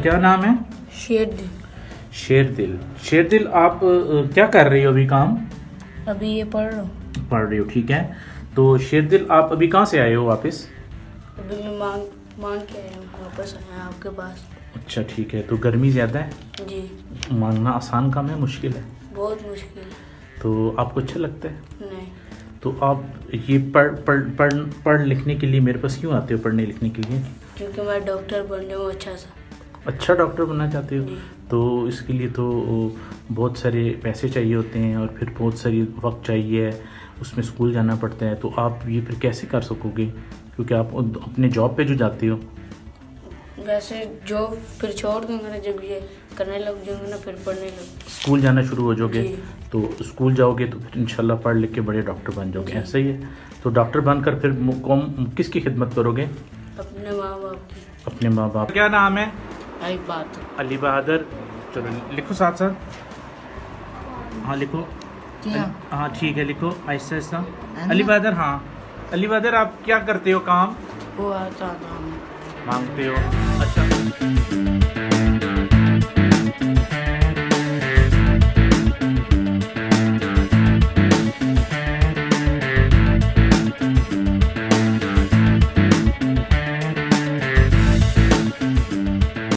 क्या नाम है? शेरदिल। शेरदिल। शेरदिल, आप क्या कर रही हो अभी काम? अभी ये पढ़ रहा हूँ। पढ़ रही हो, ठीक है। तो शेरदिल, आप अभी कहाँ से आए हो वापस? अभी मैं मांग के आया हूँ, वापस आया आपके पास। अच्छा, ठीक है। तो गर्मी ज़्यादा है? जी। मांगना आसान काम है, मुश्किल है? बहुत मुश्किल है। तो आपको अच्छा लगता है? नहीं। तो आप ये पढ़ लिखने के लिए मेरे पास क्यों आते हो, पढ़ने लिखने के लिए? क्योंकि मैं डॉक्टर बनने हूँ अच्छा डॉक्टर बनना चाहते हो? जी। तो इसके लिए तो बहुत सारे पैसे चाहिए होते हैं और फिर बहुत सारी वक्त चाहिए, उसमें स्कूल जाना पड़ता है। तो आप ये फिर कैसे कर सकोगे, क्योंकि आप अपने जॉब पे जो जाते हो? वैसे जॉब फिर छोड़ दूंगा ना, जब ये करने लग जाऊंगा ना, फिर पढ़ने लग। स्कूल जाना शुरू हो जाओगे जी। तो स्कूल जाओगे तो फिर इंशाल्लाह पढ़ लिख के बड़े डॉक्टर बन जाओगे, जी। ऐसा ही है। तो डॉक्टर बनकर फिर कौन किसकी खिदमत करोगे? अपने माँ बाप की। अपने माँ बाप। क्या नाम है? आई बात। अली बहादुर। चलो लिखो साथ साथ। हाँ लिखो। क्या? हाँ ठीक है, लिखो आहिस्ता आहिस्ता। अली बहादुर। हाँ अली बहादुर, आप क्या करते हो काम? वो आता काम। मांगते हो? अच्छा।